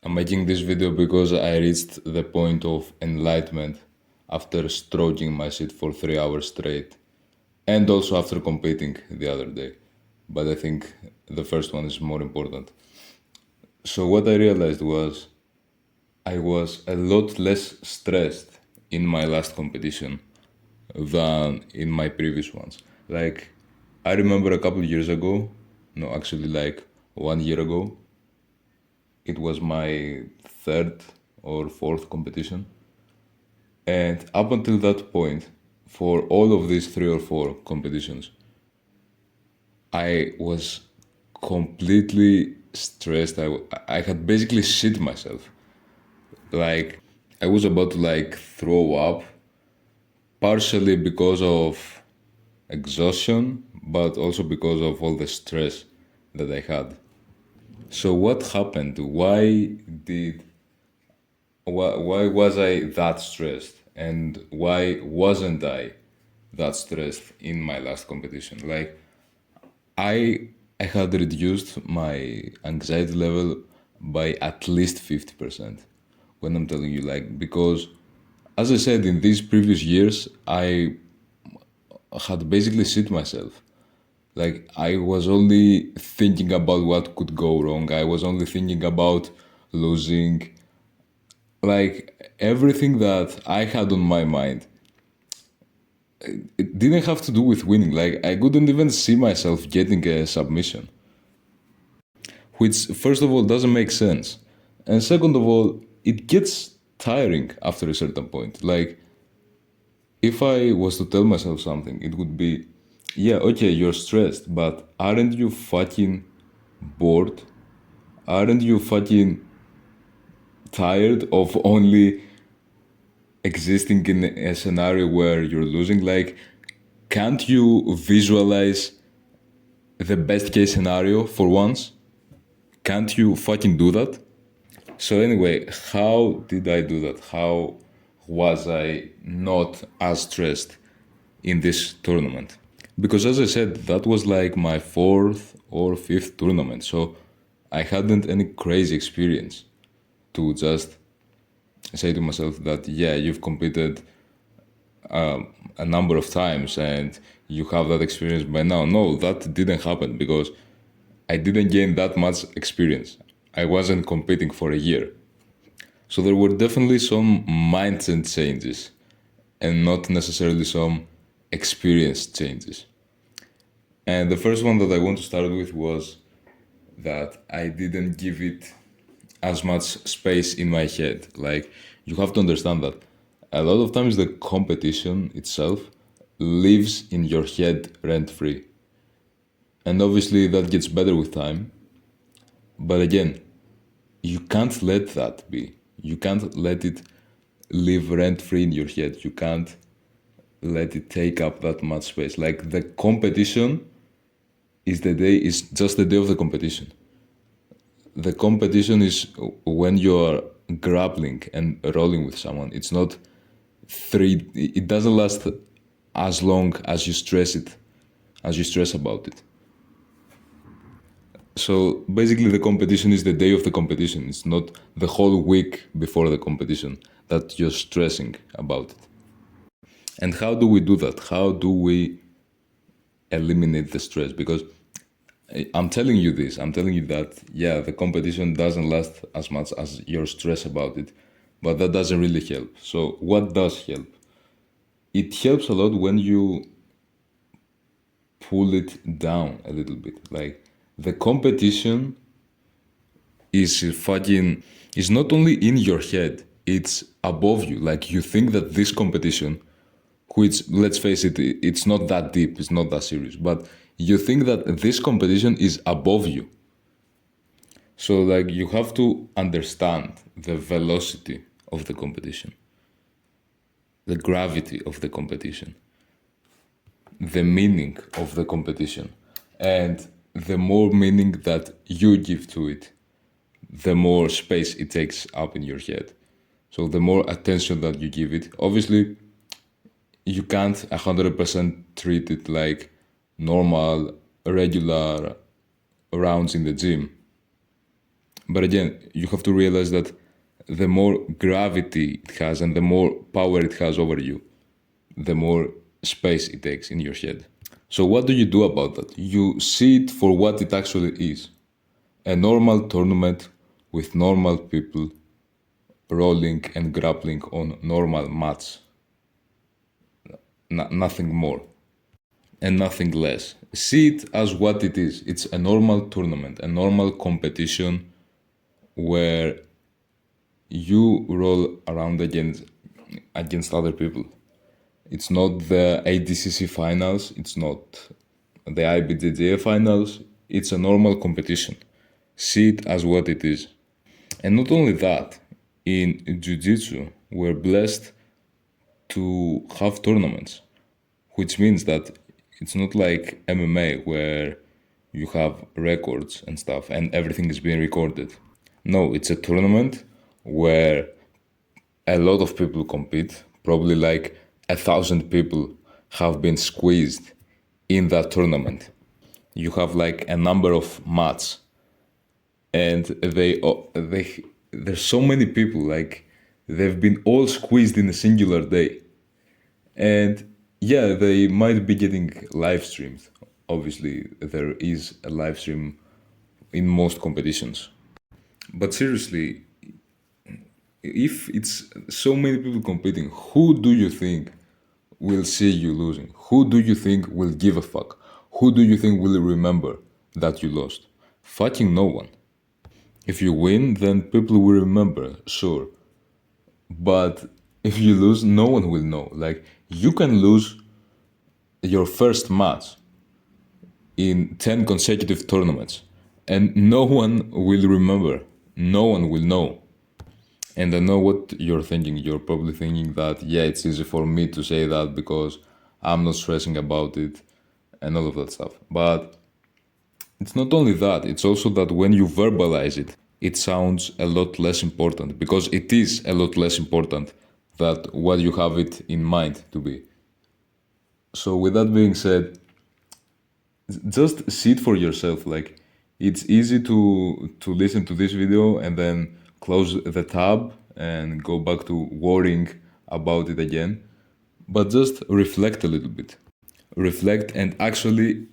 I'm making this video because I reached the point of enlightenment after stroking my shit for 3 hours straight, and also after competing the other day. But I think the first one is more important. So, what I realized was I was a lot less stressed in my last competition than in my previous ones. Like, I remember a couple years ago, no, actually, like 1 year ago, it was my third or fourth competition. And up until that point, for all of these 3 or 4 competitions, I was completely stressed. I had basically shit myself. Like, I was about to like throw up, partially because of exhaustion, but also because of all the stress that I had. So what happened? Why was I that stressed? And why wasn't I that stressed in my last competition? Like I I had reduced my anxiety level by at least 50%. When I'm telling you, like, because as I said, in these previous years I had basically shit myself. Like I was only thinking about what could go wrong. I was only thinking about losing. Like everything that I had on my mind, it didn't have to do with winning. Like I couldn't even see myself getting a submission, which first of all doesn't make sense, and second of all, it gets tiring after a certain point. Like if I was to tell myself something, it would be, yeah, okay, you're stressed, but aren't you fucking bored? Aren't you fucking tired of only existing in a scenario where you're losing? Like, can't you visualize the best case scenario for once? Can't you fucking do that? So, anyway, how did I do that? How was I not as stressed in this tournament? Because, as I said, that was like my fourth or fifth tournament. So, I hadn't any crazy experience to just say to myself that, yeah, you've competed a number of times and you have that experience by now. No, that didn't happen because I didn't gain that much experience. I wasn't competing for a year. So there were definitely some mindset changes and not necessarily some experience changes. And the first one that I want to start with was that I didn't give it as much space in my head. Like, you have to understand that a lot of times the competition itself lives in your head rent free. And obviously that gets better with time. But again, you can't let that be. You can't let it live rent free in your head. You can't let it take up that much space. Like the competition is just the day of the competition. The competition is when you're grappling and rolling with someone. It's not it doesn't last as long as you stress it, as you stress about it. So basically the competition is the day of the competition. It's not the whole week before the competition that you're stressing about it. And how do we do that? How do we eliminate the stress? Because I'm telling you this, I'm telling you that, yeah, the competition doesn't last as much as your stress about it, but that doesn't really help. So, what does help? It helps a lot when you pull it down a little bit. Like, the competition is not only in your head, it's above you. Like, you think that this competition, which, let's face it, it's not that deep, it's not that serious, but you think that this competition is above you. So, like, you have to understand the velocity of the competition, the gravity of the competition, the meaning of the competition. And the more meaning that you give to it, the more space it takes up in your head. So, the more attention that you give it, obviously, you can't 100% treat it like normal, regular rounds in the gym. But again, you have to realize that the more gravity it has and the more power it has over you, the more space it takes in your head. So what do you do about that? You see it for what it actually is. A normal tournament with normal people rolling and grappling on normal mats. Nothing more and nothing less. See it as what it is. It's a normal tournament, a normal competition where you roll around against other people. It's not the ADCC finals, it's not the IBJJF finals, it's a normal competition. See it as what it is. And not only that, in Jiu-Jitsu, we're blessed to have tournaments, which means that it's not like MMA where you have records and stuff and everything is being recorded. No, it's a tournament where a lot of people compete, probably like 1,000 people have been squeezed in that tournament. You have like a number of mats, and there's so many people, like they've been all squeezed in a singular day. And yeah, they might be getting live streamed. Obviously, there is a live stream in most competitions. But seriously, if it's so many people competing, who do you think will see you losing? Who do you think will give a fuck? Who do you think will remember that you lost? Fucking no one. If you win, then people will remember, sure. But if you lose, no one will know. Like, you can lose your first match in 10 consecutive tournaments, and no one will remember. No one will know. And I know what you're thinking. You're probably thinking that, yeah, it's easy for me to say that because I'm not stressing about it and all of that stuff. But it's not only that, it's also that when you verbalize it, it sounds a lot less important, because it is a lot less important than what you have it in mind to be. So with that being said, just see it for yourself. Like, it's easy to listen to this video and then close the tab and go back to worrying about it again. But just reflect a little bit. Reflect and actually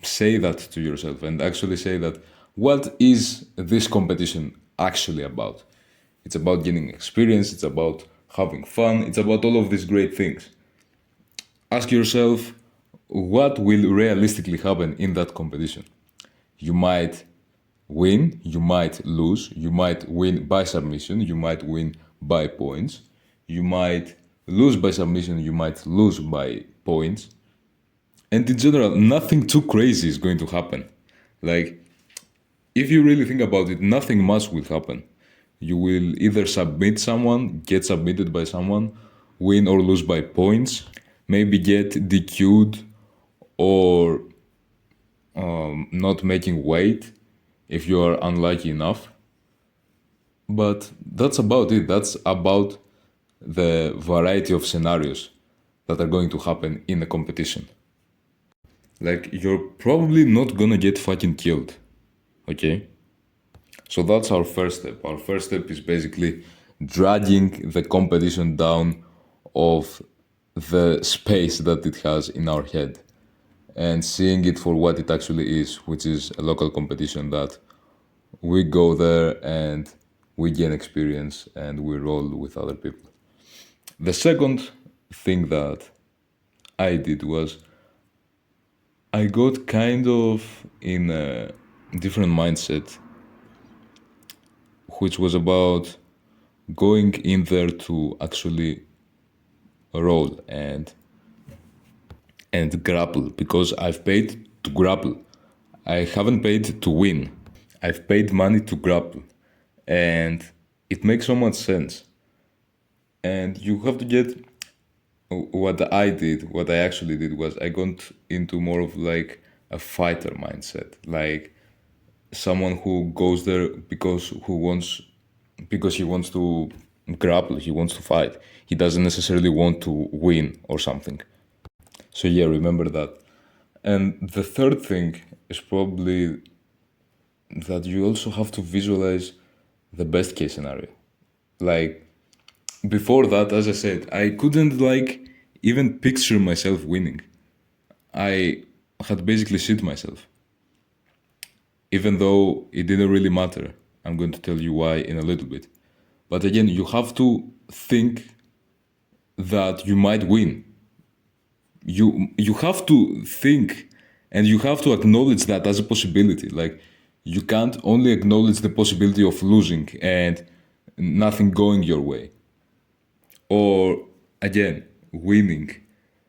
say that to yourself, and actually say that, what is this competition actually about? It's about gaining experience, it's about having fun, it's about all of these great things. Ask yourself, what will realistically happen in that competition? You might win, you might lose, you might win by submission, you might win by points, you might lose by submission, you might lose by points. And in general, nothing too crazy is going to happen. Like, if you really think about it, nothing much will happen. You will either submit someone, get submitted by someone, win or lose by points, maybe get DQ'd or not making weight if you are unlucky enough. But that's about it. That's about the variety of scenarios that are going to happen in a competition. Like, you're probably not gonna get fucking killed, okay? So that's our first step. Our first step is basically dragging the competition down of the space that it has in our head and seeing it for what it actually is, which is a local competition that we go there and we gain experience and we roll with other people. The second thing that I did was I got kind of in a different mindset, which was about going in there to actually roll and grapple, because I've paid to grapple. I haven't paid to win. I've paid money to grapple, and it makes so much sense. And you have to get what I actually did was I got into more of like a fighter mindset, like someone who goes there because he wants to grapple, he wants to fight. He doesn't necessarily want to win or something. So yeah, remember that. And the third thing is probably that you also have to visualize the best case scenario. Like before that, as I said, I couldn't like even picture myself winning. I had basically shit myself, even though it didn't really matter. I'm going to tell you why in a little bit. But again, you have to think that you might win. You have to think and you have to acknowledge that as a possibility. Like you can't only acknowledge the possibility of losing and nothing going your way, or again winning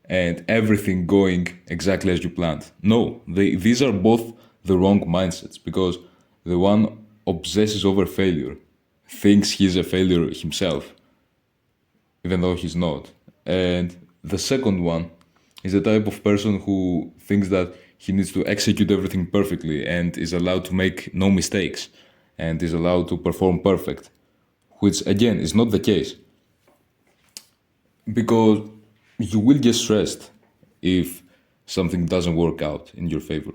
and everything going exactly as you planned. No, these are both the wrong mindsets, because the one obsesses over failure, thinks he's a failure himself, even though he's not. And the second one is the type of person who thinks that he needs to execute everything perfectly and is allowed to make no mistakes and is allowed to perform perfect, which again is not the case, because you will get stressed if something doesn't work out in your favor.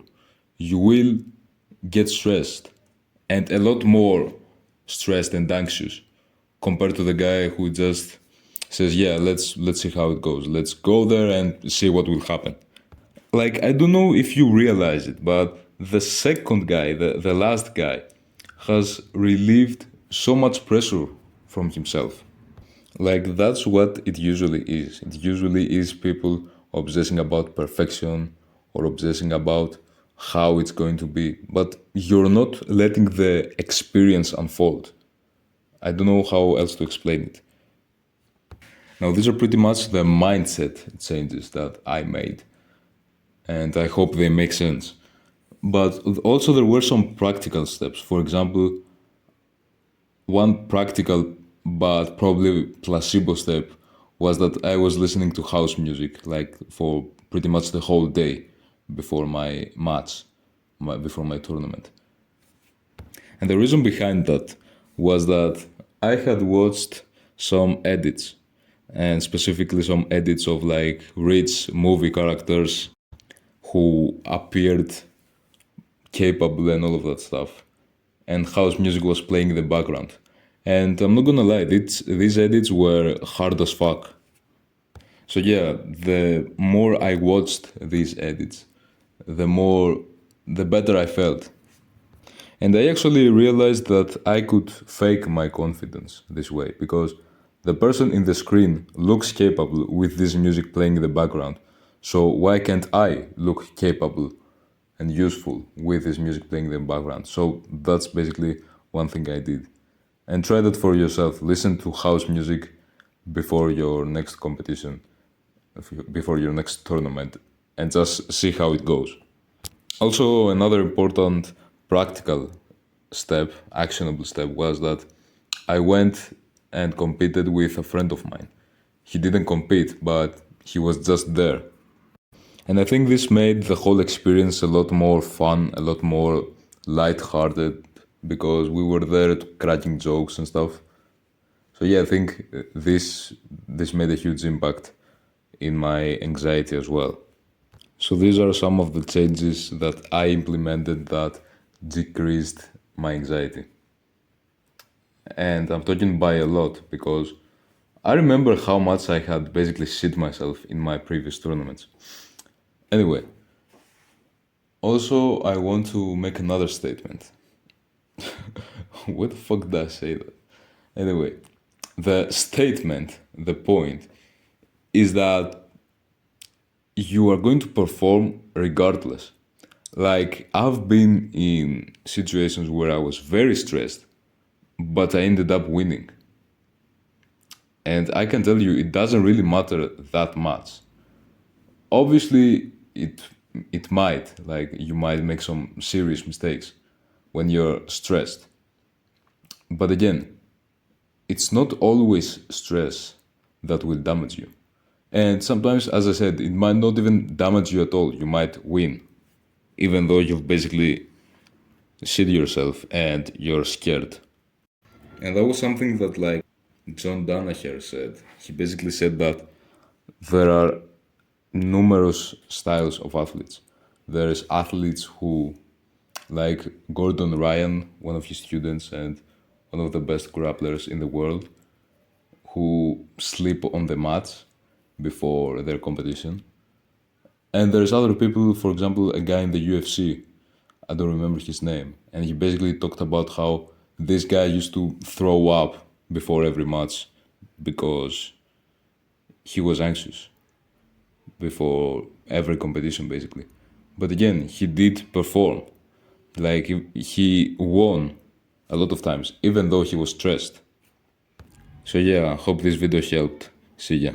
You will get stressed, and a lot more stressed and anxious compared to the guy who just says, "Yeah, let's see how it goes. Let's go there and see what will happen." Like I don't know if you realize it, but the second guy, the last guy, has relieved so much pressure from himself. Like that's what it usually is. It usually is people obsessing about perfection or obsessing about how it's going to be, but you're not letting the experience unfold. I don't know how else to explain it. Now, these are pretty much the mindset changes that I made, and I hope they make sense. But also, there were some practical steps. For example, one practical but probably placebo step was that I was listening to house music like for pretty much the whole day before my match, before my tournament. And the reason behind that was that I had watched some edits, and specifically some edits of like rich movie characters who appeared capable and all of that stuff. And house music was playing in the background. And I'm not gonna lie, these edits were hard as fuck. So yeah, the more I watched these edits, the better I felt. And I actually realized that I could fake my confidence this way, because the person in the screen looks capable with this music playing in the background. So why can't I look capable and useful with this music playing in the background? So that's basically one thing I did. And try that for yourself. Listen to house music before your next competition, before your next tournament, and just see how it goes. Also, another important practical step, actionable step, was that I went and competed with a friend of mine. He didn't compete, but he was just there. And I think this made the whole experience a lot more fun, a lot more light-hearted, because we were there cracking jokes and stuff. So yeah, I think this made a huge impact in my anxiety as well. So these are some of the changes that I implemented that decreased my anxiety. And I'm talking by a lot, because I remember how much I had basically shit myself in my previous tournaments. Anyway, also I want to make another statement. What the fuck did I say that? Anyway, the statement, the point, is that you are going to perform regardless. Like, I've been in situations where I was very stressed, but I ended up winning. And I can tell you, it doesn't really matter that much. Obviously, it might, like, you might make some serious mistakes when you're stressed. But again, it's not always stress that will damage you. And sometimes, as I said, it might not even damage you at all. You might win, even though you've basically shit yourself and you're scared. And that was something that, like, John Danaher said. He basically said that there are numerous styles of athletes. There's athletes who like Gordon Ryan, one of his students and one of the best grapplers in the world, who sleep on the mats before their competition. And there's other people, for example, a guy in the UFC, I don't remember his name, and he basically talked about how this guy used to throw up before every match because he was anxious before every competition, basically. But again, he did perform. Like, he won a lot of times, even though he was stressed. So yeah, I hope this video helped. See ya.